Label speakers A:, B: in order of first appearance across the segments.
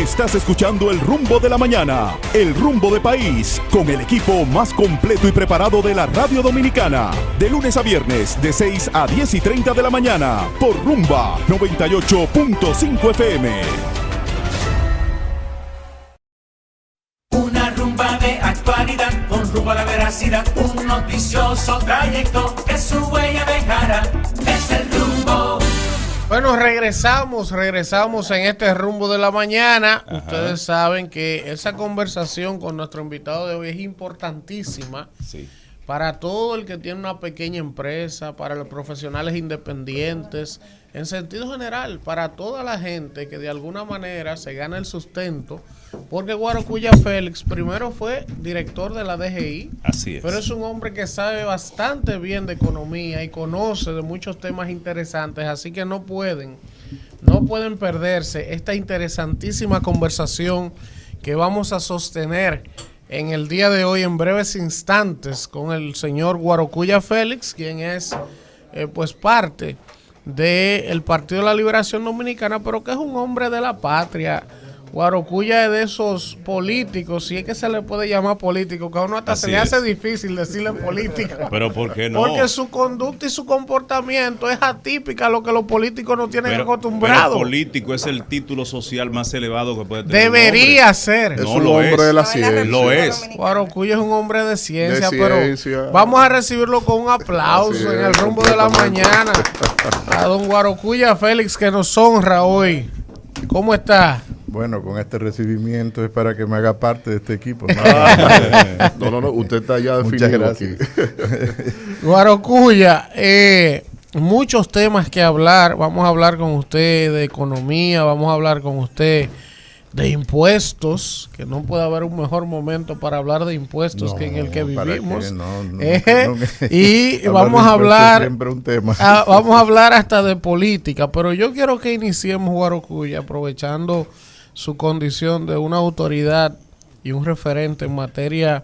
A: Estás escuchando El Rumbo de la Mañana, el rumbo de país, con el equipo más completo y preparado de la radio dominicana. De lunes a viernes, de 6 a 10 y 30 de la mañana, por Rumba 98.5 FM.
B: Una rumba de actualidad, con rumbo a la veracidad, un noticioso trayecto que su huella dejará. Es el rumbo.
C: Bueno, regresamos en este rumbo de la mañana. Ajá. Ustedes saben que esa conversación con nuestro invitado de hoy es importantísima. Sí. Para todo el que tiene una pequeña empresa, para los profesionales independientes, en sentido general, para toda la gente que de alguna manera se gana el sustento, porque Guarocuya Félix primero fue director de la DGI, así es, pero es un hombre que sabe bastante bien de economía y conoce de muchos temas interesantes, así que no pueden perderse esta interesantísima conversación que vamos a sostener en el día de hoy, en breves instantes, con el señor Guarocuya Félix, quien es pues parte del Partido de la Liberación Dominicana, pero que es un hombre de la patria. Guarocuya es de esos políticos, si es que se le puede llamar político, que a uno hasta así se le hace difícil decirle político.
D: Pero ¿por qué no?
C: Porque su conducta y su comportamiento es atípica a lo que los políticos no tienen acostumbrados.
D: Pero político es el título social más elevado que puede tener.
C: Debería ser.
E: Es un hombre de la ciencia.
D: Lo es.
C: Guarocuya es un hombre de ciencia, pero vamos a recibirlo con un aplauso en el rumbo de la mañana a don Guarocuya Félix, que nos honra hoy. ¿Cómo está?
E: Bueno, con este recibimiento es para que me haga parte de este equipo. No, usted está ya definido. Muchas gracias.
C: Guarocuya, muchos temas que hablar. Vamos a hablar con usted de economía, vamos a hablar con usted de impuestos, que no puede haber un mejor momento para hablar de impuestos que en el que vivimos. Y vamos a hablar, vamos a hablar hasta de política, pero yo quiero que iniciemos, Guarocuya, aprovechando su condición de una autoridad y un referente en materia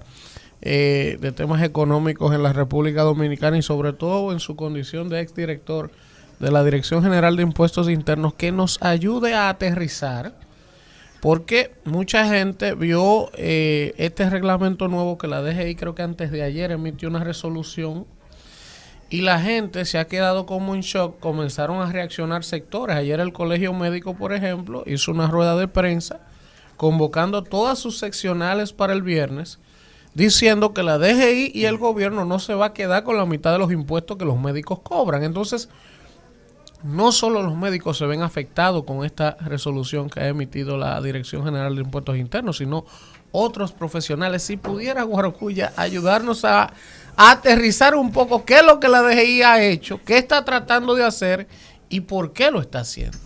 C: de temas económicos en la República Dominicana y sobre todo en su condición de exdirector de la Dirección General de Impuestos Internos, que nos ayude a aterrizar, porque mucha gente vio este reglamento nuevo que la DGI creo que antes de ayer emitió una resolución y la gente se ha quedado como en shock. Comenzaron a reaccionar sectores. Ayer el Colegio Médico, por ejemplo, hizo una rueda de prensa convocando todas sus seccionales para el viernes, diciendo que la DGI y el gobierno no se va a quedar con la mitad de los impuestos que los médicos cobran. Entonces, no solo los médicos se ven afectados con esta resolución que ha emitido la Dirección General de Impuestos Internos, sino otros profesionales. Si pudiera, Guarocuya, ayudarnos a aterrizar un poco qué es lo que la DGI ha hecho, qué está tratando de hacer y por qué lo está haciendo.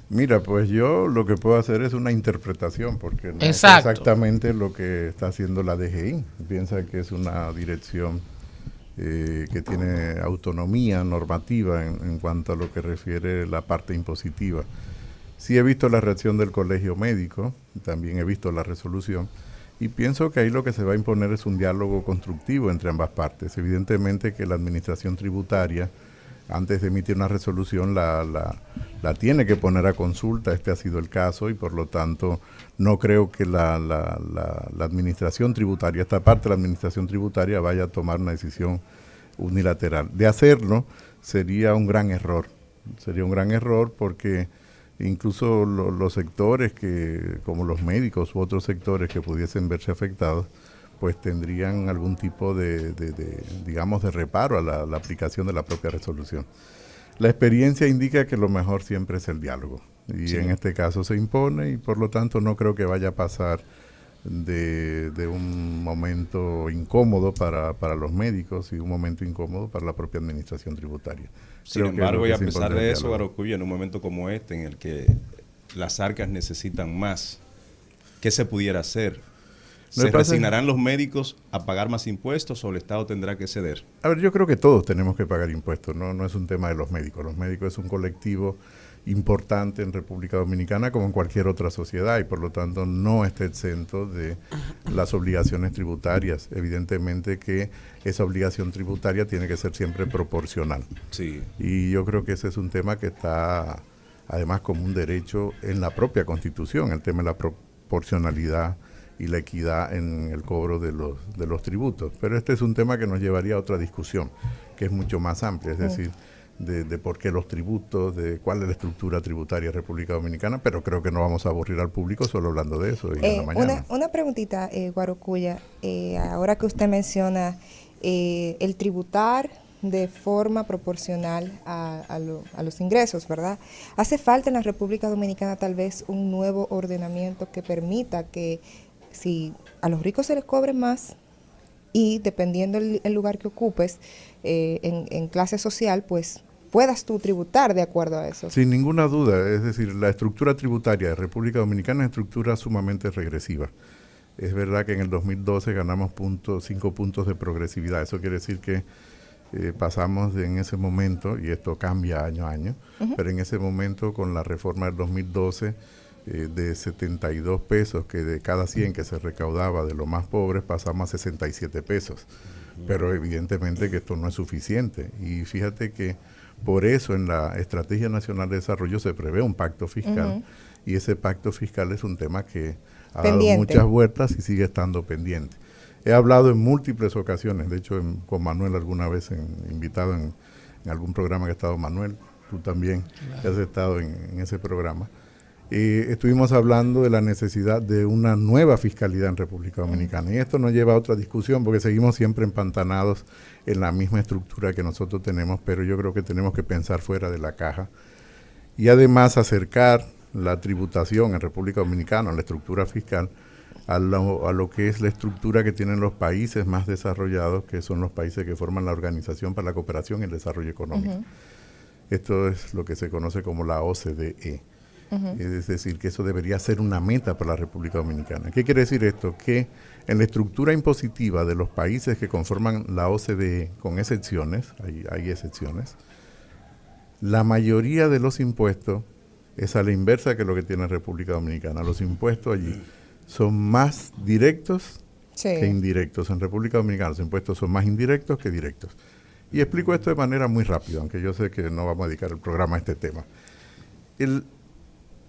E: Mira, pues yo lo que puedo hacer es una interpretación, porque no es exactamente lo que está haciendo la DGI. Piensa que es una dirección que tiene autonomía normativa en cuanto a lo que refiere la parte impositiva. Sí he visto la reacción del Colegio Médico, también he visto la resolución, y pienso que ahí lo que se va a imponer es un diálogo constructivo entre ambas partes. Evidentemente que la administración tributaria, antes de emitir una resolución, la tiene que poner a consulta. Este ha sido el caso y por lo tanto no creo que la administración tributaria, esta parte de la administración tributaria vaya a tomar una decisión unilateral. De hacerlo sería un gran error. Sería un gran error porque incluso los sectores como los médicos u otros sectores que pudiesen verse afectados, pues tendrían algún tipo de reparo a la aplicación de la propia resolución. La experiencia indica que lo mejor siempre es el diálogo, y sí, en este caso se impone, y por lo tanto no creo que vaya a pasar de un momento incómodo para los médicos y un momento incómodo para la propia administración tributaria.
D: Sin embargo, y a pesar de eso, Guarocuya, en un momento como este, en el que las arcas necesitan más, ¿qué se pudiera hacer? ¿Se resignarán los médicos a pagar más impuestos o el Estado tendrá que ceder?
E: A ver, yo creo que todos tenemos que pagar impuestos, no es un tema de los médicos. Los médicos es un colectivo importante en República Dominicana como en cualquier otra sociedad y por lo tanto no está exento de las obligaciones tributarias. Evidentemente que esa obligación tributaria tiene que ser siempre proporcional. Sí. Y yo creo que ese es un tema que está además como un derecho en la propia Constitución, el tema de la proporcionalidad y la equidad en el cobro de los tributos. Pero este es un tema que nos llevaría a otra discusión, que es mucho más amplia, es decir, de por qué los tributos, de cuál es la estructura tributaria de República Dominicana, pero creo que no vamos a aburrir al público solo hablando de eso en la mañana.
F: Una preguntita, Guarocuya, ahora que usted menciona el tributar de forma proporcional a los ingresos, ¿verdad? ¿Hace falta en la República Dominicana tal vez un nuevo ordenamiento que permita que si a los ricos se les cobre más y dependiendo el lugar que ocupes en clase social, pues puedas tú tributar de acuerdo a eso?
E: Sin ninguna duda, es decir, la estructura tributaria de República Dominicana es estructura sumamente regresiva. Es verdad que en el 2012 ganamos 5 puntos de progresividad, eso quiere decir que pasamos en ese momento, y esto cambia año a año, pero en ese momento con la reforma del 2012 de 72 pesos, que de cada 100 que se recaudaba de los más pobres pasamos a 67 pesos. Pero evidentemente que esto no es suficiente. Y fíjate que por eso en la Estrategia Nacional de Desarrollo se prevé un pacto fiscal, y ese pacto fiscal es un tema que ha dado muchas vueltas y sigue estando pendiente. He hablado en múltiples ocasiones, de hecho con Manuel alguna vez invitado en algún programa que ha estado Manuel, tú también has estado en ese programa. Estuvimos hablando de la necesidad de una nueva fiscalidad en República Dominicana, y esto nos lleva a otra discusión porque seguimos siempre empantanados en la misma estructura que nosotros tenemos, pero yo creo que tenemos que pensar fuera de la caja y además acercar la tributación en República Dominicana, la estructura fiscal, a lo que es la estructura que tienen los países más desarrollados, que son los países que forman la Organización para la Cooperación y el Desarrollo Económico. Esto es lo que se conoce como la OCDE. Es decir, que eso debería ser una meta para la República Dominicana. ¿Qué quiere decir esto? Que en la estructura impositiva de los países que conforman la OCDE, con excepciones, hay excepciones, la mayoría de los impuestos es a la inversa que lo que tiene República Dominicana. Los impuestos allí son más directos que indirectos. En República Dominicana los impuestos son más indirectos que directos. Y explico esto de manera muy rápida, aunque yo sé que no vamos a dedicar el programa a este tema.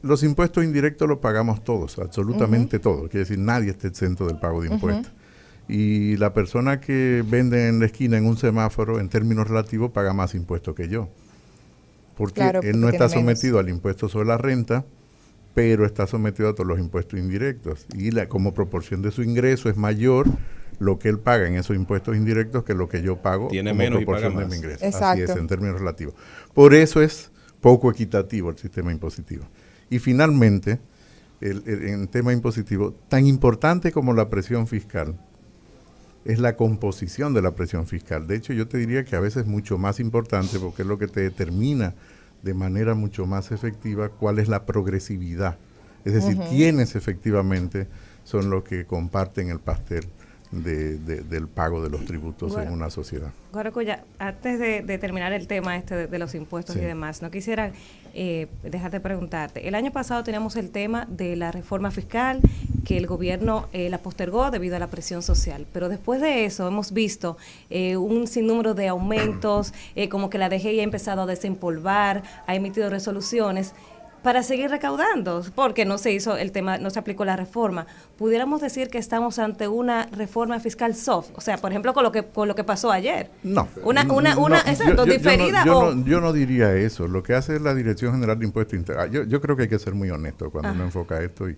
E: Los impuestos indirectos los pagamos todos, absolutamente todos. Quiere decir, nadie está exento del pago de impuestos. Y la persona que vende en la esquina en un semáforo, en términos relativos, paga más impuestos que yo. Porque él no está sometido al impuesto sobre la renta, pero está sometido a todos los impuestos indirectos. Y como proporción de su ingreso es mayor lo que él paga en esos impuestos indirectos que lo que yo pago como proporción de mi ingreso. Así es, en términos relativos. Por eso es poco equitativo el sistema impositivo. Y finalmente, en tema impositivo, tan importante como la presión fiscal es la composición de la presión fiscal. De hecho, yo te diría que a veces es mucho más importante porque es lo que te determina de manera mucho más efectiva cuál es la progresividad. Es decir, quiénes efectivamente son los que comparten el pastel del pago de los tributos en una sociedad.
G: Guarocuya, antes de terminar el tema de los impuestos y demás, no quisiera dejar de preguntarte. El año pasado teníamos el tema de la reforma fiscal, que el gobierno la postergó debido a la presión social, pero después de eso hemos visto un sinnúmero de aumentos, como que la DGI ha empezado a desempolvar, ha emitido resoluciones para seguir recaudando, porque no se hizo el tema, no se aplicó la reforma. Pudiéramos decir que estamos ante una reforma fiscal soft, o sea, por ejemplo, con lo que pasó ayer.
E: No.
G: Diferida.
E: Yo no diría eso. Lo que hace la Dirección General de Impuestos Internos, yo creo que hay que ser muy honesto cuando uno enfoca esto y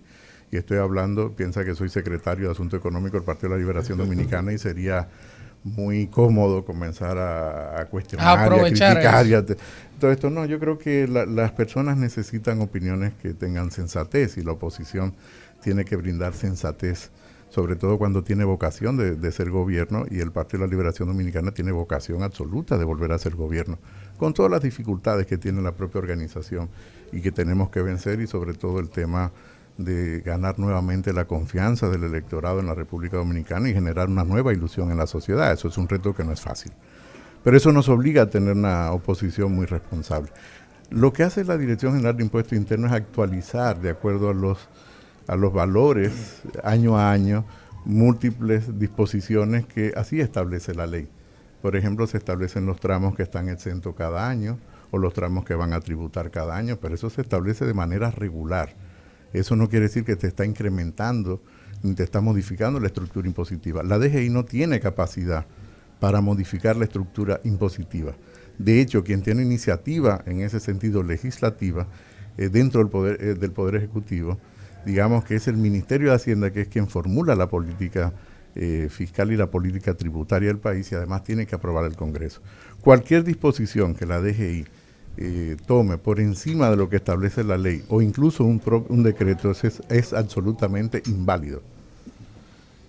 E: estoy hablando, piensa que soy secretario de Asuntos Económicos del Partido de la Liberación Dominicana y sería muy cómodo comenzar a cuestionar, a criticar. Todo esto no, yo creo que las personas necesitan opiniones que tengan sensatez y la oposición tiene que brindar sensatez, sobre todo cuando tiene vocación de ser gobierno, y el Partido de la Liberación Dominicana tiene vocación absoluta de volver a ser gobierno, con todas las dificultades que tiene la propia organización y que tenemos que vencer, y sobre todo el tema de ganar nuevamente la confianza del electorado en la República Dominicana y generar una nueva ilusión en la sociedad. Eso es un reto que no es fácil. Pero eso nos obliga a tener una oposición muy responsable. Lo que hace la Dirección General de Impuestos Internos es actualizar, de acuerdo a los valores, año a año, múltiples disposiciones que así establece la ley. Por ejemplo, se establecen los tramos que están exentos cada año, o los tramos que van a tributar cada año, pero eso se establece de manera regular. Eso no quiere decir que te está incrementando ni te está modificando la estructura impositiva. La DGI no tiene capacidad para modificar la estructura impositiva. De hecho, quien tiene iniciativa en ese sentido legislativa dentro del Poder Ejecutivo, digamos que es el Ministerio de Hacienda, que es quien formula la política fiscal y la política tributaria del país, y además tiene que aprobar el Congreso. Cualquier disposición que la DGI tome por encima de lo que establece la ley o incluso un decreto es absolutamente inválido.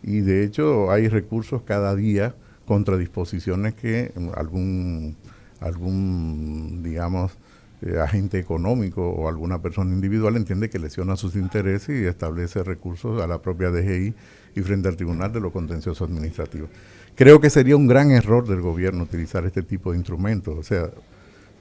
E: Y de hecho hay recursos cada día contra disposiciones que algún digamos, agente económico o alguna persona individual entiende que lesiona sus intereses y establece recursos a la propia DGI y frente al Tribunal de lo Contencioso Administrativo. Creo que sería un gran error del gobierno utilizar este tipo de instrumentos, o sea,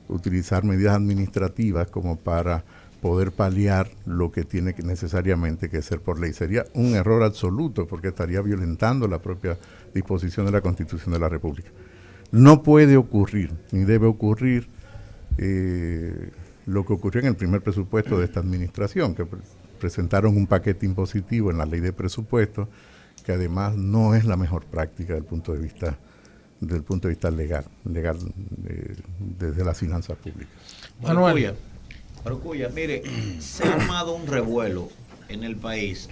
E: utilizar medidas administrativas como para poder paliar lo que tiene que necesariamente que ser por ley. Sería un error absoluto porque estaría violentando la propia disposición de la Constitución de la República. No puede ocurrir, ni debe ocurrir lo que ocurrió en el primer presupuesto de esta administración, que presentaron un paquete impositivo en la ley de presupuesto, que además no es la mejor práctica desde el punto de vista legal desde las finanzas públicas.
H: Barocuya, mire, se ha armado un revuelo en el país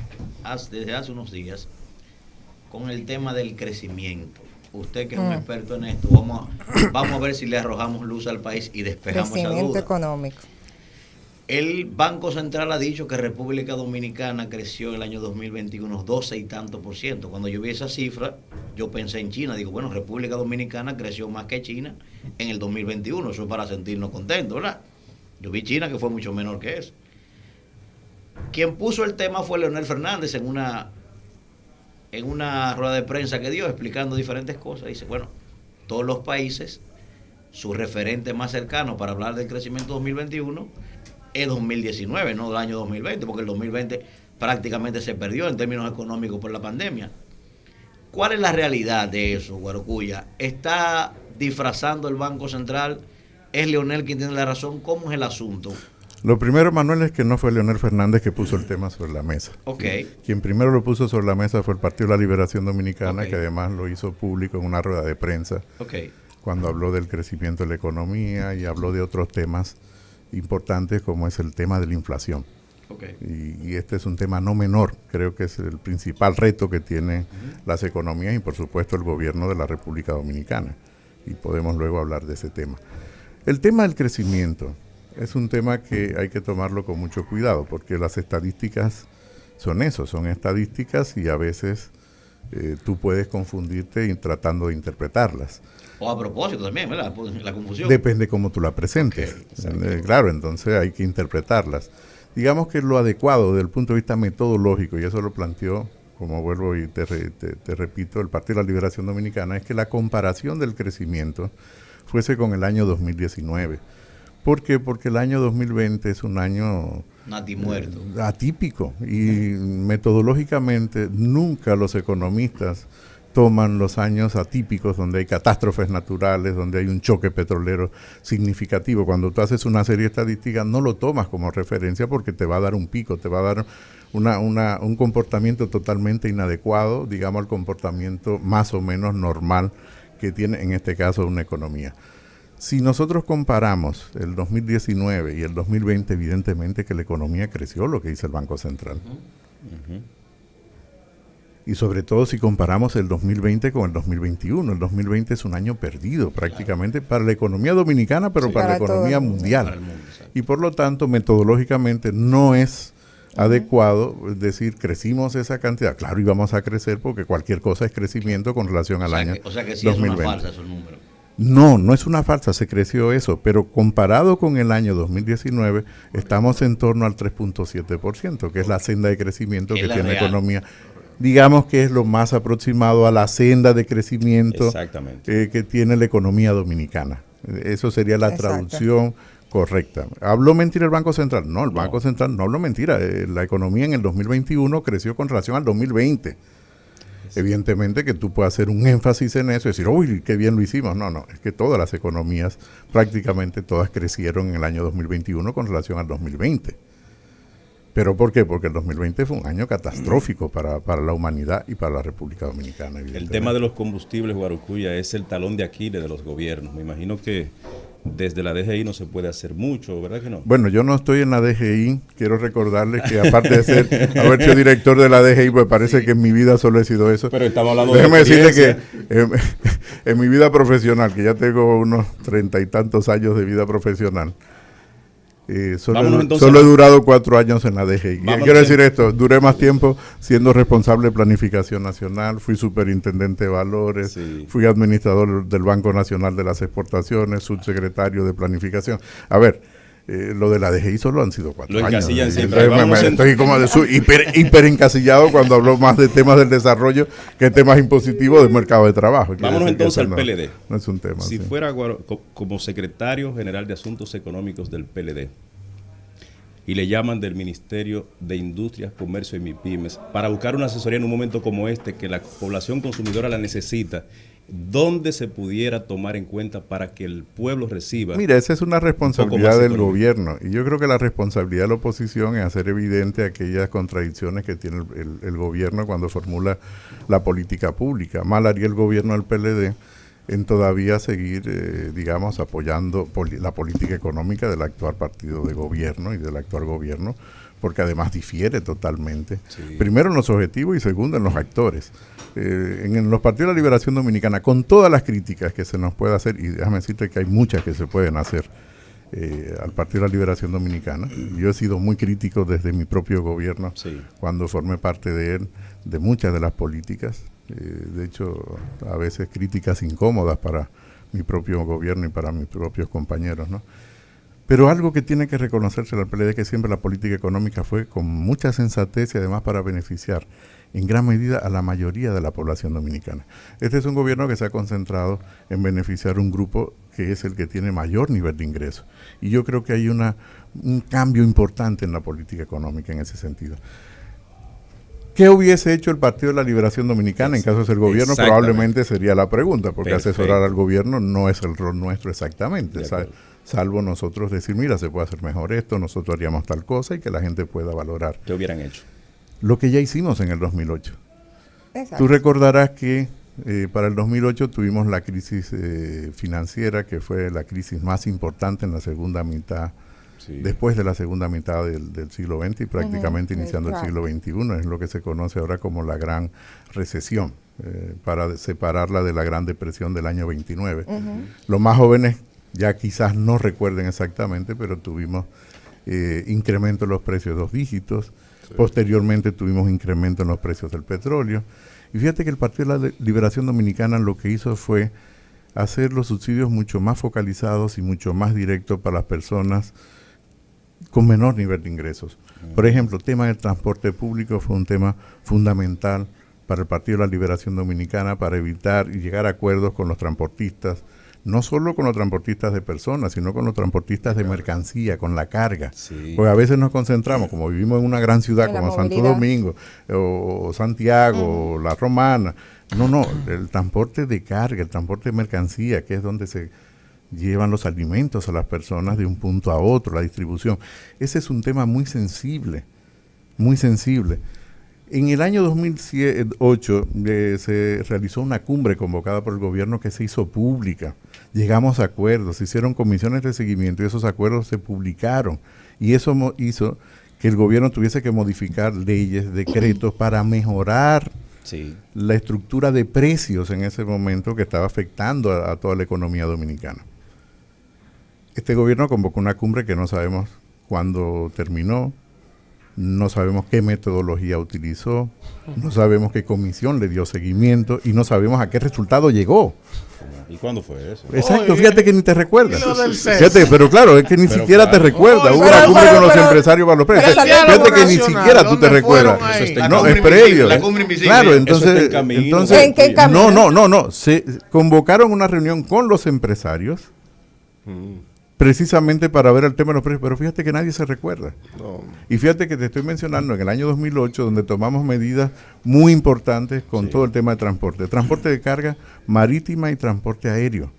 H: desde hace unos días con el tema del crecimiento. Usted que es un experto en esto, vamos a ver si le arrojamos luz al país y despejamos esa duda.
F: Crecimiento económico.
H: El Banco Central ha dicho que República Dominicana creció el año 2021 12 y tanto %. Cuando yo vi esa cifra, yo pensé en China. Digo, bueno, República Dominicana creció más que China en el 2021. Eso es para sentirnos contentos, ¿verdad? Yo vi China que fue mucho menor que eso. Quien puso el tema fue Leonel Fernández en una rueda de prensa que dio explicando diferentes cosas. Dice, bueno, todos los países, su referente más cercano para hablar del crecimiento 2021 es 2019, no del año 2020, porque el 2020 prácticamente se perdió en términos económicos por la pandemia. ¿Cuál es la realidad de eso, Guarocuya? ¿Está disfrazando el Banco Central? ¿Es Leonel quien tiene la razón? ¿Cómo es el asunto?
E: Lo primero, Manuel, es que no fue Leonel Fernández que puso el tema sobre la mesa.
H: Okay.
E: Quien primero lo puso sobre la mesa fue el Partido de la Liberación Dominicana, que además lo hizo público en una rueda de prensa, cuando habló del crecimiento de la economía y habló de otros temas importantes como es el tema de la inflación. Y este es un tema no menor, creo que es el principal reto que tienen las economías y por supuesto el gobierno de la República Dominicana. Y podemos luego hablar de ese tema. El tema del crecimiento es un tema que hay que tomarlo con mucho cuidado, porque las estadísticas son eso, son estadísticas y a veces tú puedes confundirte tratando de interpretarlas.
H: O a propósito también, ¿verdad? La confusión.
E: Depende cómo tú la presentes. Claro, entonces hay que interpretarlas. Digamos que lo adecuado desde el punto de vista metodológico, y eso lo planteó, como vuelvo y te repito, el Partido de la Liberación Dominicana, es que la comparación del crecimiento fuese con el año 2019. ¿Por qué? Porque el año 2020 es un año atípico y metodológicamente nunca los economistas toman los años atípicos donde hay catástrofes naturales, donde hay un choque petrolero significativo. Cuando tú haces una serie estadística no lo tomas como referencia porque te va a dar un pico, te va a dar un comportamiento totalmente inadecuado, digamos, al comportamiento más o menos normal que tiene en este caso una economía. Si nosotros comparamos el 2019 y el 2020, evidentemente que la economía creció, lo que dice el Banco Central. Y sobre todo si comparamos el 2020 con el 2021. El 2020 es un año perdido prácticamente para la economía dominicana, pero para la economía mundial. Y por lo tanto, metodológicamente no es adecuado decir crecimos esa cantidad. Claro, íbamos a crecer porque cualquier cosa es crecimiento con relación al año 2020.
H: O sea que sí es una falsa esos números.
E: No, no es una falsa, se creció eso, pero comparado con el año 2019, estamos en torno al 3.7%, que es la senda de crecimiento que tiene la economía. Digamos que es lo más aproximado a la senda de crecimiento que tiene la economía dominicana. Eso sería la traducción correcta. ¿Habló mentira el Banco Central? No, el Banco Central no habló mentira. La economía en el 2021 creció con relación al 2020. Evidentemente que tú puedes hacer un énfasis en eso y decir, uy, qué bien lo hicimos. No, es que todas las economías, prácticamente todas crecieron en el año 2021 con relación al 2020. ¿Pero por qué? Porque el 2020 fue un año catastrófico para la humanidad y para la República Dominicana.
D: El tema de los combustibles, Guarocuya, es el talón de Aquiles de los gobiernos. Me imagino que desde la DGI no se puede hacer mucho, ¿verdad que no?
E: Bueno, yo no estoy en la DGI. Quiero recordarles que aparte de haber sido director de la DGI, pues parece que en mi vida solo he sido eso.
D: Pero estamos hablando
E: Déjeme decirle que en mi vida profesional, que ya tengo unos 30 y tantos años de vida profesional, solo he durado 4 años en la DGI. Quiero decir esto, duré más tiempo siendo responsable de planificación nacional, fui superintendente de valores, fui administrador del Banco Nacional de las Exportaciones, subsecretario de planificación. A ver, lo de la DGI solo han sido 4 años.
D: Lo encasillan siempre.
E: Estoy como hiper encasillado cuando hablo más de temas del desarrollo que temas impositivos del mercado de trabajo.
D: Vámonos entonces al PLD.
E: No es un tema.
D: Si fuera como secretario general de Asuntos Económicos del PLD y le llaman del Ministerio de Industrias, Comercio y MIPYMES para buscar una asesoría en un momento como este, que la población consumidora la necesita, ¿dónde se pudiera tomar en cuenta para que el pueblo reciba?
E: Mira, esa es una responsabilidad del gobierno, y yo creo que la responsabilidad de la oposición es hacer evidente aquellas contradicciones que tiene el gobierno cuando formula la política pública. Mal haría el gobierno del PLD en todavía seguir, digamos, apoyando la política económica del actual partido de gobierno y del actual gobierno, porque además difiere totalmente. Primero en los objetivos y segundo en los actores. En los partidos de la Liberación Dominicana, con todas las críticas que se nos puede hacer, y déjame decirte que hay muchas que se pueden hacer al Partido de la Liberación Dominicana. Yo he sido muy crítico desde mi propio gobierno, cuando formé parte de él, de muchas de las políticas. De hecho, a veces críticas incómodas para mi propio gobierno y para mis propios compañeros, ¿no? Pero algo que tiene que reconocerse al PLD es que siempre la política económica fue con mucha sensatez y además para beneficiar en gran medida a la mayoría de la población dominicana. Este es un gobierno que se ha concentrado en beneficiar un grupo que es el que tiene mayor nivel de ingreso. Y yo creo que hay un cambio importante en la política económica en ese sentido. ¿Qué hubiese hecho el Partido de la Liberación Dominicana en caso de ser gobierno? Probablemente sería la pregunta, porque asesorar al gobierno no es el rol nuestro exactamente, salvo nosotros decir, mira, se puede hacer mejor esto, nosotros haríamos tal cosa y que la gente pueda valorar.
D: ¿Qué hubieran hecho?
E: Lo que ya hicimos en el 2008. Exacto. Tú recordarás que para el 2008 tuvimos la crisis financiera, que fue la crisis más importante en la segunda mitad, después de la segunda mitad del siglo XX y prácticamente iniciando el siglo XXI, es lo que se conoce ahora como la Gran Recesión, para separarla de la Gran Depresión del año 29. Los más jóvenes ya quizás no recuerden exactamente, pero tuvimos incremento en los precios de 2 dígitos, posteriormente tuvimos incremento en los precios del petróleo, y fíjate que el Partido de la Liberación Dominicana lo que hizo fue hacer los subsidios mucho más focalizados y mucho más directos para las personas con menor nivel de ingresos. Por ejemplo, el tema del transporte público fue un tema fundamental para el Partido de la Liberación Dominicana, para evitar y llegar a acuerdos con los transportistas, no solo con los transportistas de personas, sino con los transportistas de mercancía, con la carga. Porque a veces nos concentramos, como vivimos en una gran ciudad como Santo Domingo, o Santiago, o La Romana. No, el transporte de carga, el transporte de mercancía, que es donde se llevan los alimentos a las personas de un punto a otro, la distribución. Ese es un tema muy sensible, muy sensible. En el año 2008 se realizó una cumbre convocada por el gobierno que se hizo pública. Llegamos a acuerdos, se hicieron comisiones de seguimiento y esos acuerdos se publicaron. Y eso hizo que el gobierno tuviese que modificar leyes, decretos para mejorar la estructura de precios en ese momento que estaba afectando a toda la economía dominicana. Este gobierno convocó una cumbre que no sabemos cuándo terminó, no sabemos qué metodología utilizó, no sabemos qué comisión le dio seguimiento y no sabemos a qué resultado llegó.
D: ¿Y cuándo fue eso?
E: Exacto, fíjate que ni te recuerdas. Fíjate, pero claro, es que ni siquiera te recuerdas. Hubo una cumbre con los empresarios para los precios. Fíjate que ni siquiera tú te recuerdas. No, es previo.
H: La cumbre invisible.
E: Claro, entonces, ¿en qué camino? No. Se convocaron una reunión con los empresarios precisamente para ver el tema de los precios, pero fíjate que nadie se recuerda. No. Y fíjate que te estoy mencionando en el año 2008, donde tomamos medidas muy importantes con todo el tema de transporte de carga marítima y transporte aéreo.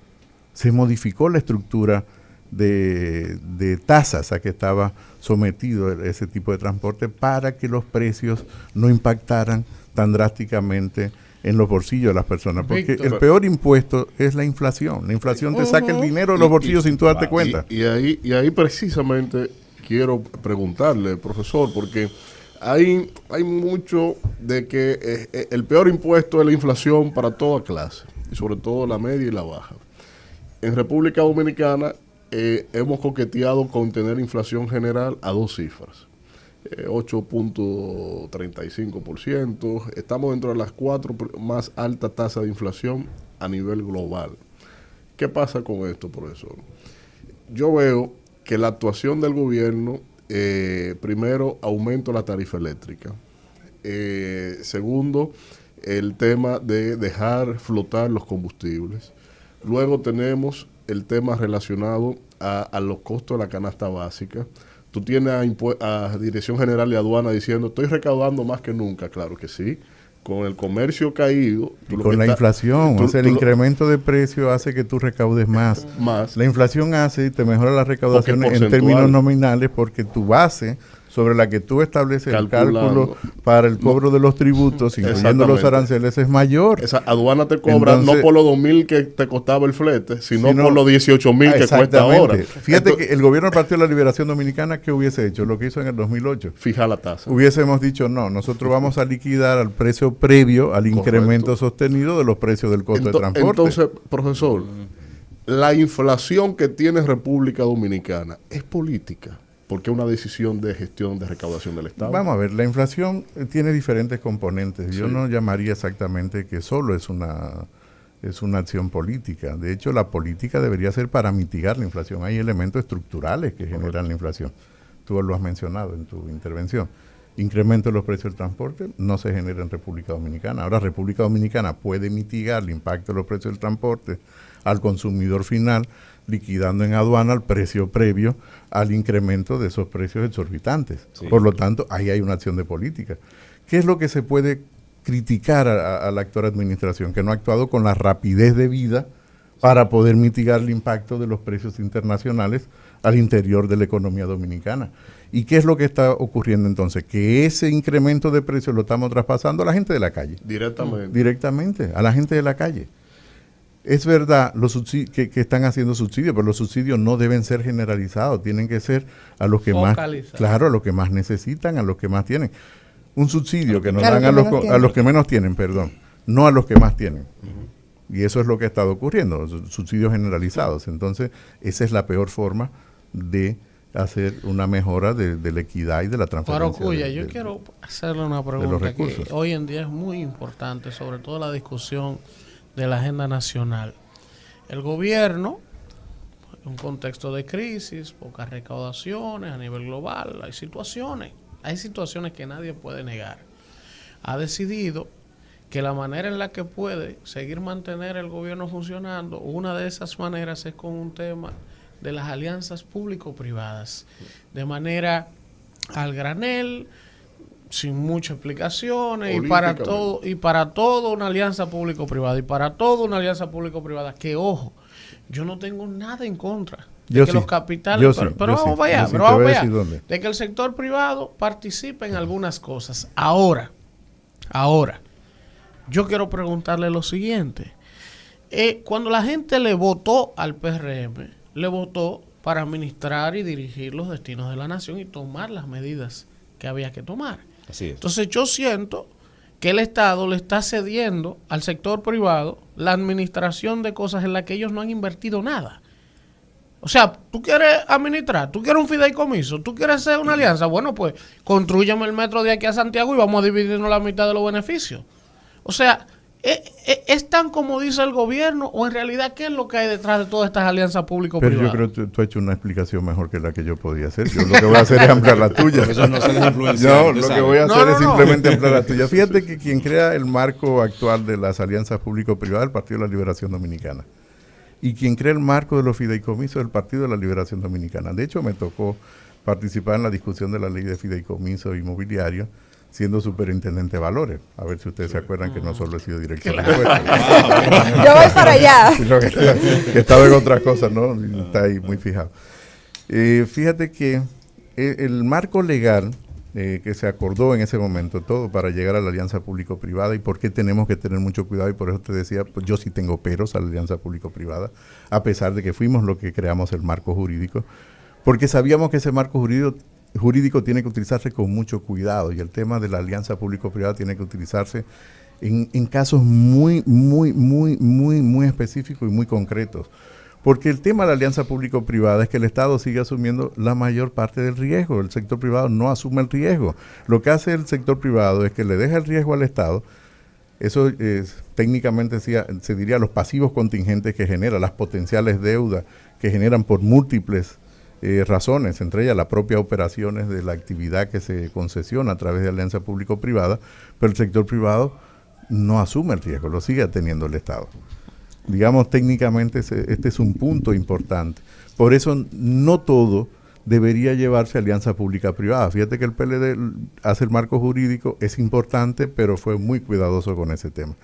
E: Se modificó la estructura de tasas a que estaba sometido ese tipo de transporte para que los precios no impactaran tan drásticamente en los bolsillos de las personas, porque el peor impuesto es la inflación. La inflación te saca el dinero de los bolsillos sin tú darte cuenta.
I: Y ahí precisamente quiero preguntarle, profesor, porque hay mucho de que el peor impuesto es la inflación para toda clase, y sobre todo la media y la baja. En República Dominicana hemos coqueteado con tener inflación general a 2 cifras. 8.35%, estamos dentro de las 4 más altas tasas de inflación a nivel global. ¿Qué pasa con esto, profesor? Yo veo que la actuación del gobierno, primero, aumento la tarifa eléctrica. Segundo, el tema de dejar flotar los combustibles. Luego tenemos el tema relacionado a los costos de la canasta básica. Tú tienes a Dirección General de Aduana diciendo, estoy recaudando más que nunca. Claro que sí. Con el comercio caído.
E: Con la inflación, el incremento de precio hace que tú recaudes más. La inflación hace y te mejora la recaudación en términos nominales porque tu base sobre la que tú estableces el cálculo para el cobro de los tributos, incluyendo los aranceles, es mayor.
I: Esa aduana te cobra no por los 2.000 que te costaba el flete, sino por los 18.000 que cuesta ahora.
E: Fíjate que el gobierno del Partido de la Liberación Dominicana, ¿qué hubiese hecho? Lo que hizo en el 2008.
I: Fija la tasa.
E: Hubiésemos dicho, no, nosotros vamos a liquidar al precio previo al incremento sostenido de los precios del costo de transporte.
I: Entonces, profesor, la inflación que tiene República Dominicana es política. Porque es una decisión de gestión de recaudación del Estado.
E: Vamos a ver, la inflación tiene diferentes componentes. Yo no llamaría exactamente que solo es una acción política. De hecho, la política debería ser para mitigar la inflación. Hay elementos estructurales que generan la inflación. Tú lo has mencionado en tu intervención. Incremento de los precios del transporte no se genera en República Dominicana. Ahora, República Dominicana puede mitigar el impacto de los precios del transporte al consumidor final, liquidando en aduana el precio previo al incremento de esos precios exorbitantes. Sí. Por lo tanto, ahí hay una acción de política. ¿Qué es lo que se puede criticar a la actual administración? Que no ha actuado con la rapidez debida para poder mitigar el impacto de los precios internacionales al interior de la economía dominicana. ¿Y qué es lo que está ocurriendo entonces? Que ese incremento de precios lo estamos traspasando a la gente de la calle. Directamente, a la gente de la calle. Es verdad que están haciendo subsidios, pero los subsidios no deben ser generalizados, tienen que ser a los que más, claro, a los que más necesitan, a los que más tienen. Un subsidio que nos dan a los que menos tienen, perdón, no a los que más tienen. Y eso es lo que ha estado ocurriendo, subsidios generalizados. Entonces, esa es la peor forma de hacer una mejora de la equidad y de la transparencia.
C: Cuya, yo quiero hacerle una pregunta que hoy en día es muy importante, sobre todo la discusión de la agenda nacional. El gobierno, en un contexto de crisis, pocas recaudaciones a nivel global, hay situaciones que nadie puede negar. Ha decidido que la manera en la que puede seguir mantener el gobierno funcionando, una de esas maneras es con un tema de las alianzas público-privadas, de manera al granel, sin muchas explicaciones, y para todo una alianza público-privada, que ojo, yo no tengo nada en contra de que los capitales, pero vamos para allá, de que el sector privado participe en algunas cosas. Ahora, yo quiero preguntarle lo siguiente. Cuando la gente le votó al PRM, le votó para administrar y dirigir los destinos de la nación y tomar las medidas que había que tomar.
D: Así es.
C: Entonces yo siento que el Estado le está cediendo al sector privado la administración de cosas en las que ellos no han invertido nada. O sea, tú quieres administrar, tú quieres un fideicomiso, tú quieres hacer una alianza, bueno, pues constrúyame el metro de aquí a Santiago y vamos a dividirnos la mitad de los beneficios. O sea, ¿es tan como dice el gobierno o en realidad qué es lo que hay detrás de todas estas alianzas público-privadas?
E: Pero yo creo que tú has hecho una explicación mejor que la que yo podía hacer. Yo lo que voy a hacer es ampliar la tuya.
D: Eso no se influencia.
E: Lo que voy a hacer es simplemente ampliar la tuya. Fíjate que quien crea el marco actual de las alianzas público-privadas es el Partido de la Liberación Dominicana. y quien crea el marco de los fideicomisos es el Partido de la Liberación Dominicana. De hecho, me tocó participar en la discusión de la ley de fideicomiso inmobiliario, siendo superintendente de valores. A ver si ustedes se acuerdan que no solo he sido director de impuestos.
F: Yo voy para allá.
E: Sino que estaba en otras cosas, ¿no? Está ahí muy fijado. Fíjate que el marco legal que se acordó en ese momento, todo para llegar a la alianza público-privada, y por qué tenemos que tener mucho cuidado, y por eso te decía, pues yo sí tengo peros a la alianza público-privada, a pesar de que fuimos los que creamos el marco jurídico, porque sabíamos que ese marco jurídico tiene que utilizarse con mucho cuidado, y el tema de la alianza público-privada tiene que utilizarse en casos muy específicos y muy concretos. Porque el tema de la alianza público-privada es que el Estado sigue asumiendo la mayor parte del riesgo. El sector privado no asume el riesgo. Lo que hace el sector privado es que le deja el riesgo al Estado. Eso técnicamente se diría los pasivos contingentes que genera, las potenciales deudas que generan por múltiples razones, entre ellas las propias operaciones de la actividad que se concesiona a través de alianza público-privada, pero el sector privado no asume el riesgo, lo sigue teniendo el Estado. Digamos, técnicamente este es un punto importante. Por eso no todo debería llevarse a alianza pública-privada. Fíjate que el PLD hace el marco jurídico, es importante, pero fue muy cuidadoso con ese tema.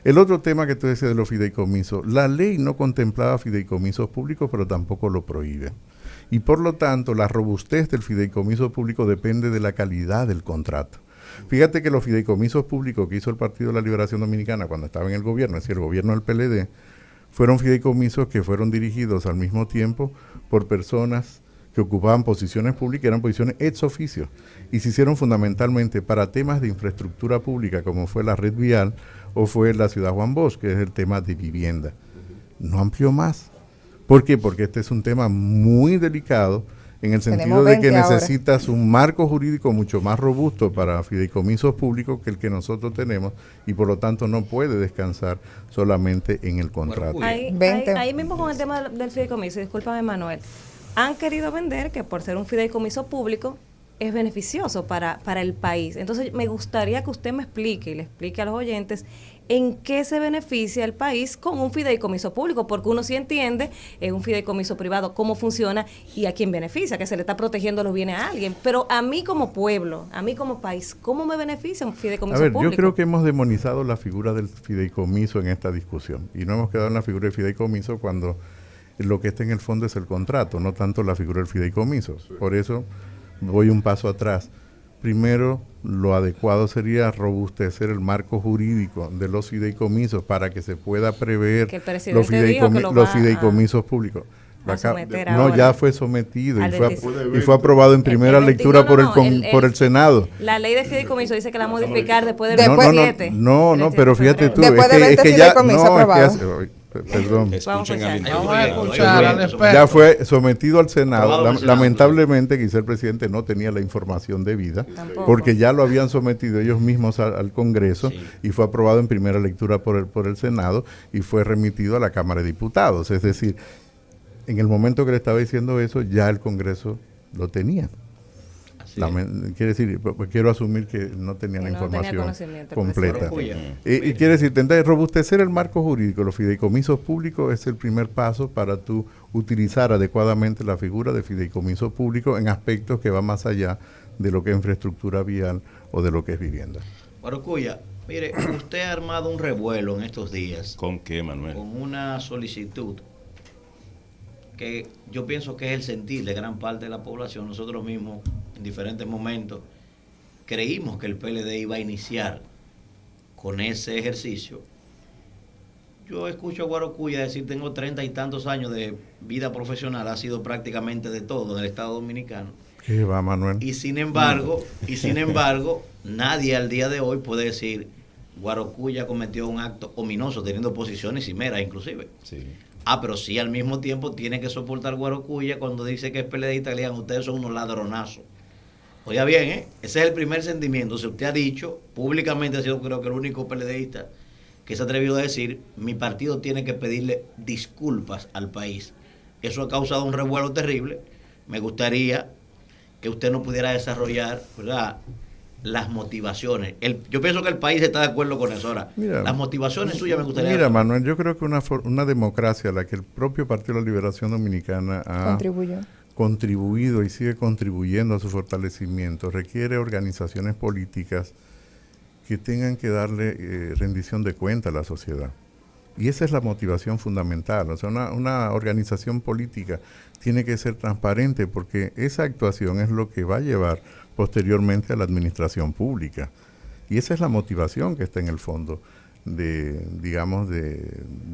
E: El otro tema que tú decías de los fideicomisos, la ley no contemplaba fideicomisos públicos, pero tampoco lo prohíbe. Y por lo tanto, la robustez del fideicomiso público depende de la calidad del contrato. Fíjate que los fideicomisos públicos que hizo el Partido de la Liberación Dominicana cuando estaba en el gobierno, es decir, el gobierno del PLD, fueron fideicomisos que fueron dirigidos al mismo tiempo por personas que ocupaban posiciones públicas, eran posiciones ex officio, y se hicieron fundamentalmente para temas de infraestructura pública, como fue la red vial o fue la Ciudad Juan Bosch, que es el tema de vivienda. No amplió más. ¿Por qué? Porque este es un tema muy delicado, en el sentido de que necesitas un marco jurídico mucho más robusto para fideicomisos públicos que el que nosotros tenemos, y por lo tanto no puede descansar solamente en el contrato.
G: Ahí mismo con el tema del fideicomiso, discúlpame Manuel, han querido vender que por ser un fideicomiso público es beneficioso para el país. Entonces me gustaría que usted me explique y le explique a los oyentes en qué se beneficia el país con un fideicomiso público, porque uno sí entiende un fideicomiso privado, cómo funciona y a quién beneficia, que se le está protegiendo los bienes a alguien. Pero a mí como pueblo, a mí como país, ¿cómo me beneficia un fideicomiso público?
E: Yo creo que hemos demonizado la figura del fideicomiso en esta discusión, y no hemos quedado en la figura del fideicomiso cuando lo que está en el fondo es el contrato, no tanto la figura del fideicomiso. Por eso voy un paso atrás. Primero, lo adecuado sería robustecer el marco jurídico de los fideicomisos para que se pueda prever los fideicomisos públicos. Ya fue sometido y fue aprobado en primera lectura por el Senado.
G: La ley de fideicomiso dice que la modificar después del
E: 7. No, pero fíjate tú, es que ya perdón.
C: Vamos a escuchar al experto.
E: Ya fue sometido al Senado. Lamentablemente, quizá el presidente no tenía la información debida, porque ya lo habían sometido ellos mismos al Congreso, y fue aprobado en primera lectura por el Senado y fue remitido a la Cámara de Diputados. Es decir, en el momento que le estaba diciendo eso, ya el Congreso lo tenía. Quiere decir, quiero asumir que no tenía la información completa. Y quiere decir, tendrá que robustecer el marco jurídico. Los fideicomisos públicos es el primer paso para tú utilizar adecuadamente la figura de fideicomiso público en aspectos que van más allá de lo que es infraestructura vial o de lo que es vivienda.
H: Guarocuya, mire, usted ha armado un revuelo en estos días.
D: ¿Con qué, Manuel?
H: Con una solicitud que yo pienso que es el sentir de gran parte de la población. Nosotros mismos, en diferentes momentos, creímos que el PLD iba a iniciar con ese ejercicio. Yo escucho a Guarocuya decir, tengo 30 y tantos años de vida profesional, ha sido prácticamente de todo en el Estado Dominicano.
E: ¿Qué va, Manuel?
H: Y sin embargo, nadie al día de hoy puede decir, Guarocuya cometió un acto ominoso, teniendo posiciones cimeras inclusive.
D: Sí.
H: Pero sí al mismo tiempo tiene que soportar Guarocuya cuando dice que es PLDista, le digan, ustedes son unos ladronazos. Oiga bien, ese es el primer sentimiento. Si usted ha dicho, públicamente ha sido creo que el único PLDista que se ha atrevido a decir, mi partido tiene que pedirle disculpas al país. Eso ha causado un revuelo terrible. Me gustaría que usted no pudiera desarrollar, ¿verdad?, las motivaciones. Yo pienso que el país está de acuerdo con eso. Ahora, las motivaciones suyas me gustaría...
E: Mira, Manuel, yo creo que una democracia a la que el propio Partido de la Liberación Dominicana ha contribuido y sigue contribuyendo a su fortalecimiento requiere organizaciones políticas que tengan que darle rendición de cuenta a la sociedad. Y esa es la motivación fundamental. O sea, una organización política tiene que ser transparente porque esa actuación es lo que va a llevar posteriormente a la administración pública. Y esa es la motivación que está en el fondo de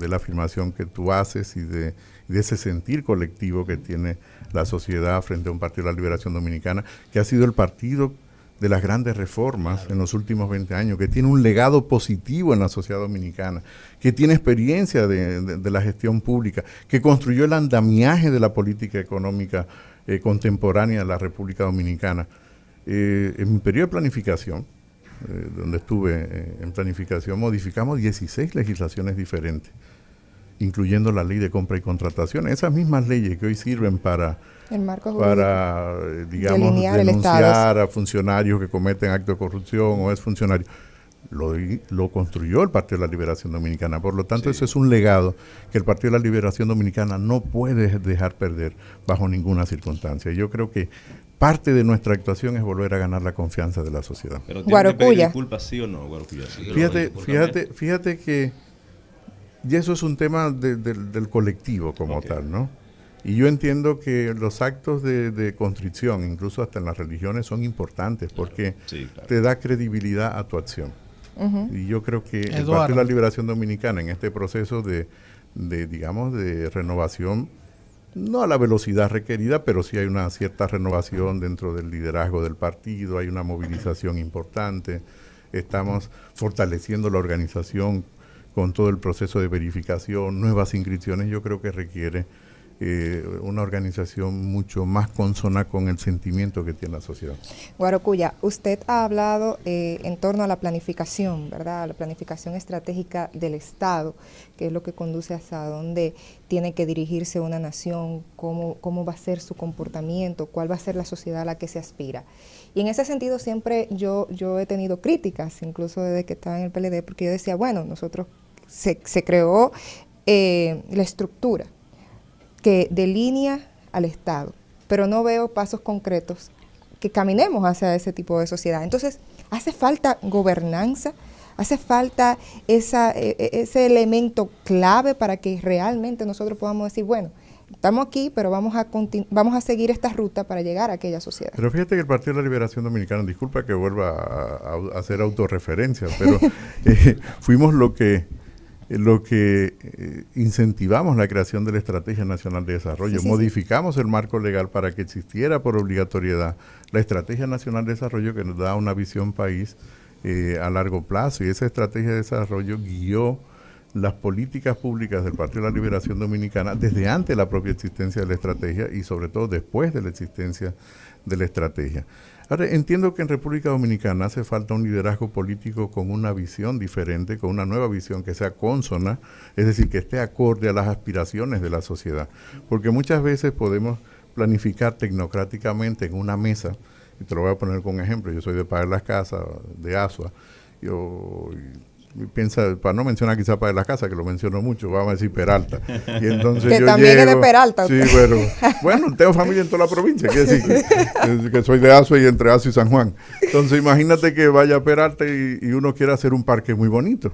E: la afirmación que tú haces y de ese sentir colectivo que tiene la sociedad frente a un Partido de la Liberación Dominicana, que ha sido el partido de las grandes reformas en los últimos 20 años, que tiene un legado positivo en la sociedad dominicana, que tiene experiencia de la gestión pública, que construyó el andamiaje de la política económica contemporánea de la República Dominicana. En mi periodo de planificación, donde estuve en planificación, modificamos 16 legislaciones diferentes, incluyendo la ley de compra y contratación. Esas mismas leyes que hoy sirven para denunciar a funcionarios que cometen actos de corrupción o exfuncionarios, lo construyó el Partido de la Liberación Dominicana. Por lo tanto, Eso es un legado que el Partido de la Liberación Dominicana no puede dejar perder bajo ninguna circunstancia. Yo creo que parte de nuestra actuación es volver a ganar la confianza de la sociedad.
D: Pero ¿tiene que pedir disculpas, sí o no, Guarocuya?
E: Fíjate que y eso es un tema del colectivo como tal, ¿no? Y yo entiendo que los actos de contrición, incluso hasta en las religiones, son importantes porque te da credibilidad a tu acción. Y yo creo que el Partido de la Liberación Dominicana en este proceso de renovación, no a la velocidad requerida, pero sí hay una cierta renovación dentro del liderazgo del partido, hay una movilización importante, estamos fortaleciendo la organización con todo el proceso de verificación, nuevas inscripciones. Yo creo que requiere una organización mucho más consona con el sentimiento que tiene la sociedad.
F: Guarocuya, usted ha hablado en torno a la planificación, ¿verdad? La planificación estratégica del Estado, que es lo que conduce hasta dónde tiene que dirigirse una nación, cómo va a ser su comportamiento, cuál va a ser la sociedad a la que se aspira. Y en ese sentido siempre yo he tenido críticas, incluso desde que estaba en el PLD, porque yo decía, bueno, nosotros se creó la estructura que delinea al Estado, pero no veo pasos concretos que caminemos hacia ese tipo de sociedad. Entonces, hace falta gobernanza, hace falta ese elemento clave para que realmente nosotros podamos decir, bueno, estamos aquí, pero vamos a seguir esta ruta para llegar a aquella sociedad.
E: Pero fíjate que el Partido de la Liberación Dominicana, disculpa que vuelva a hacer autorreferencia, pero fuimos lo que incentivamos la creación de la Estrategia Nacional de Desarrollo. Modificamos el marco legal para que existiera por obligatoriedad la Estrategia Nacional de Desarrollo que nos da una visión país a largo plazo, y esa Estrategia de Desarrollo guió las políticas públicas del Partido de la Liberación Dominicana desde antes de la propia existencia de la estrategia y sobre todo después de la existencia de la estrategia. Ahora, entiendo que en República Dominicana hace falta un liderazgo político con una visión diferente, con una nueva visión que sea consona, es decir, que esté acorde a las aspiraciones de la sociedad. Porque muchas veces podemos planificar tecnocráticamente en una mesa, y te lo voy a poner con un ejemplo, yo soy de Padre Las Casas, de Asua, piensa, para no mencionar quizá Padre Las Casas, que lo menciono mucho, vamos a decir Peralta. Y entonces
F: que yo también llego, es de Peralta.
E: Sí, pero bueno, tengo familia en toda la provincia, quiere decir que soy de Azua y entre Azua y San Juan. Entonces imagínate que vaya a Peralta y uno quiere hacer un parque muy bonito.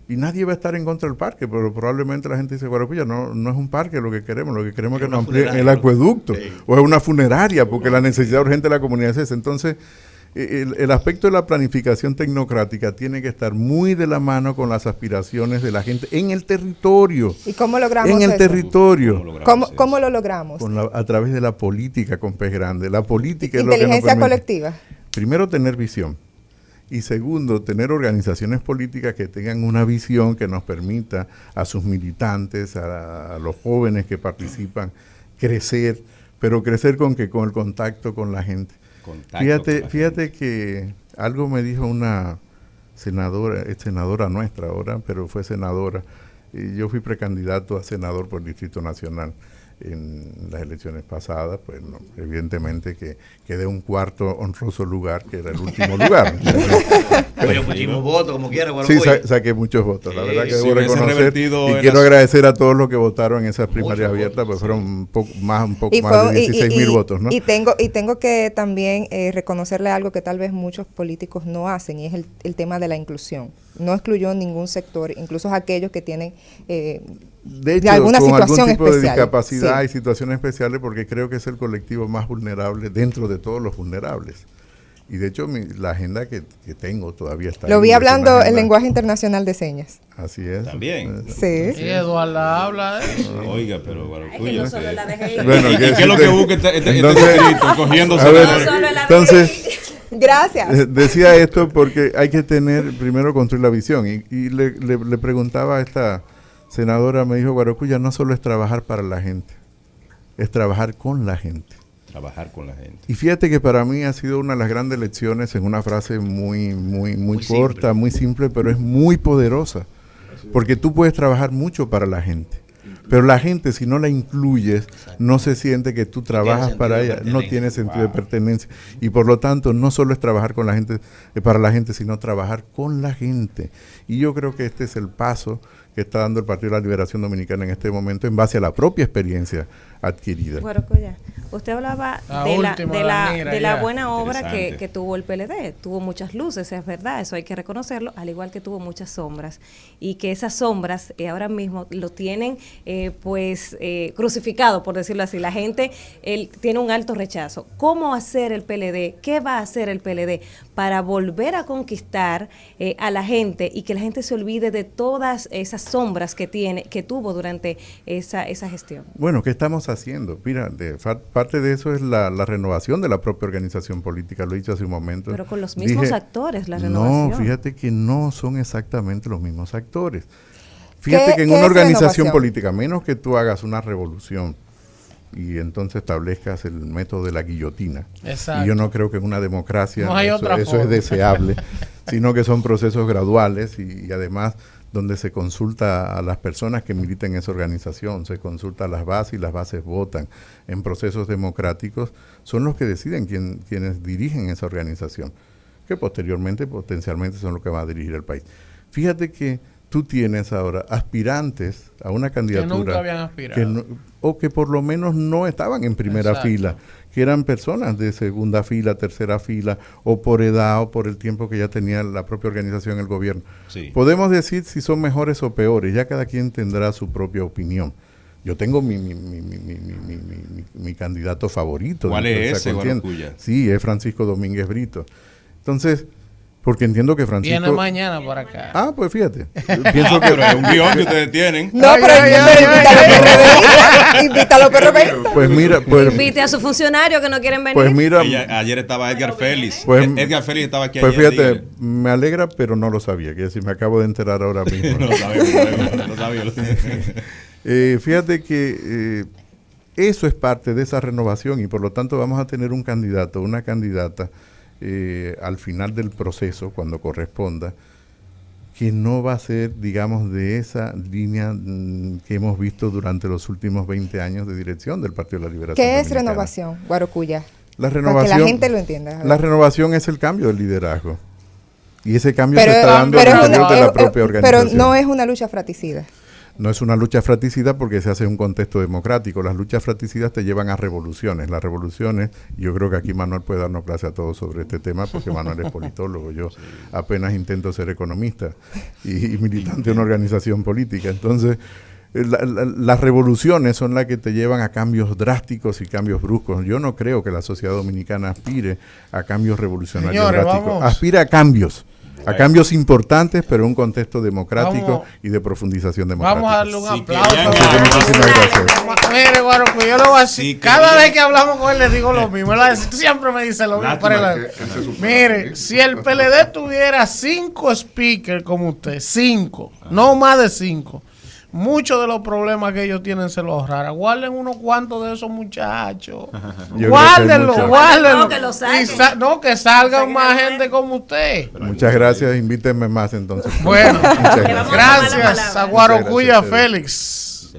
E: Y nadie va a estar en contra del parque, pero probablemente la gente dice, Guarocuya, no es un parque lo que queremos es que nos amplíen el acueducto, o es una funeraria, porque la necesidad urgente de la comunidad es esa. Entonces, el aspecto de la planificación tecnocrática tiene que estar muy de la mano con las aspiraciones de la gente en el territorio.
F: ¿Y cómo logramos
E: en el
F: eso?
E: Territorio.
F: ¿Cómo lo logramos?
E: A través de la política con pez grande. La política es lo que nos
F: inteligencia
E: permite,
F: colectiva.
E: primero, tener visión. Y segundo, tener organizaciones políticas que tengan una visión que nos permita a sus militantes, a los jóvenes que participan, crecer, pero crecer con el contacto con la gente. Fíjate que algo me dijo una senadora, es senadora nuestra ahora, pero fue senadora. Yo fui precandidato a senador por el Distrito Nacional. en las elecciones pasadas, pues no, evidentemente que quedé un cuarto honroso lugar, que era el último lugar.
H: Pero muchísimos votos, como quiera.
E: Sí, saqué muchos votos, la verdad que debo reconocer, y quiero agradecer a todos los que votaron en esas primarias abiertas, pues fueron un poco más de 16,000 votos, ¿no?
F: Y tengo que también reconocerle algo que tal vez muchos políticos no hacen, y es el tema de la inclusión. No excluyó ningún sector, incluso aquellos que tienen
E: de hecho,
F: alguna
E: con
F: situación
E: algún tipo
F: especial.
E: De discapacidad y situaciones especiales, porque creo que es el colectivo más vulnerable dentro de todos los vulnerables. Y de hecho la agenda que tengo todavía está.
F: Lo vi hablando el lenguaje internacional de señas.
E: Así es.
D: También.
F: Sí.
C: Sí, Eduarda habla de eso.
D: Oiga, pero
G: Guarocuya. No solo la dejé.
E: Bueno,
D: ¿qué es lo que busca este cogiéndose?
E: Entonces,
F: gracias.
E: Decía esto porque hay que primero construir la visión. Y le preguntaba a esta senadora, me dijo, Guarocuya, no solo es trabajar para la gente, es trabajar con la gente.
D: Trabajar con la gente.
E: Y fíjate que para mí ha sido una de las grandes lecciones en una frase muy corta, muy simple, pero es muy poderosa. Porque tú puedes trabajar mucho para la gente, pero la gente, si no la incluyes, no se siente que tú trabajas para ella, no tiene sentido de pertenencia. Y por lo tanto, no solo es trabajar con la gente, para la gente, sino trabajar con la gente. Y yo creo que este es el paso que está dando el Partido de la Liberación Dominicana en este momento en base a la propia experiencia adquirida.
G: Guarocuya, usted hablaba de la buena obra que tuvo el PLD. Tuvo muchas luces, es verdad, eso hay que reconocerlo, al igual que tuvo muchas sombras. Y que esas sombras ahora mismo lo tienen crucificado, por decirlo así. La gente tiene un alto rechazo. ¿Cómo hacer el PLD? ¿Qué va a hacer el PLD para volver a conquistar a la gente y que la gente se olvide de todas esas sombras que tuvo durante esa gestión?
E: Bueno, ¿qué estamos haciendo? Mira, parte de eso es la renovación de la propia organización política, lo he dicho hace un momento.
G: Pero con los mismos actores, la renovación.
E: No, fíjate que no son exactamente los mismos actores. Fíjate que en una organización política, menos que tú hagas una revolución y entonces establezcas el método de la guillotina. Exacto. Y yo no creo que en una democracia eso es deseable, sino que son procesos graduales y además donde se consulta a las personas que militan en esa organización, se consulta a las bases y las bases votan. En procesos democráticos son los que deciden quienes dirigen esa organización, que posteriormente, potencialmente, son los que van a dirigir el país. Fíjate que tú tienes ahora aspirantes a una candidatura
C: que nunca habían aspirado.
E: O que por lo menos no estaban en primera fila, que eran personas de segunda fila, tercera fila, o por edad o por el tiempo que ya tenía la propia organización, el gobierno. Sí. Podemos decir si son mejores o peores, ya cada quien tendrá su propia opinión. Yo tengo mi candidato favorito.
D: ¿Cuál es ese, Guarocuya?
E: Sí, es Francisco Domínguez Brito. Entonces, porque entiendo que Francisco...
C: Viene mañana para acá.
E: Ah, pues fíjate. Pienso
D: pero es un guión que ustedes tienen.
F: No, pero invítalo a PRD.
E: Pues mira...
G: Invite a su funcionario que no quieren venir.
E: Pues mira...
D: Ayer estaba Edgar Félix.
E: Edgar
D: Félix estaba aquí
E: ayer. Pues fíjate,
D: dígale.
E: Me alegra, pero no lo sabía. Que decir, me acabo de enterar ahora mismo.
D: No lo sabía.
E: Fíjate que eso es parte de esa renovación y por lo tanto vamos a tener un candidato, una candidata al final del proceso, cuando corresponda, que no va a ser, digamos, de esa línea que hemos visto durante los últimos 20 años de dirección del Partido de la Liberación
F: ¿Qué
E: Dominicana.
F: es renovación, Guarocuya?
E: La renovación,
F: para que la gente lo entienda.
E: La renovación es el cambio del liderazgo. Y ese cambio se está dando al interior de la propia organización.
F: Pero no es una lucha fratricida.
E: No es una lucha fratricida porque se hace en un contexto democrático. Las luchas fratricidas te llevan a revoluciones. Las revoluciones, yo creo que aquí Manuel puede darnos clase a todos sobre este tema porque Manuel es politólogo. Yo apenas intento ser economista y militante de una organización política. Entonces, las revoluciones son las que te llevan a cambios drásticos y cambios bruscos. Yo no creo que la sociedad dominicana aspire a cambios revolucionarios drásticos. Aspira a cambios. A cambios importantes, pero en un contexto democrático y de profundización democrática.
C: Vamos a darle un aplauso. Muchísimas gracias. Mire, Guarocuya, yo lo voy a decir. Cada vez que hablamos con él le digo lo mismo. Él siempre me dice lo mismo. Mire, si el PLD tuviera 5 speakers como usted, 5, no más de 5, muchos de los problemas que ellos tienen se los ahorrarán. Guarden unos cuantos de esos muchachos. Guárdenlo.
G: No, que lo saquen.
C: Que salgan más gente como usted.
E: Muchas gracias. Invítenme más entonces.
C: Bueno, gracias a Guarocuya Félix.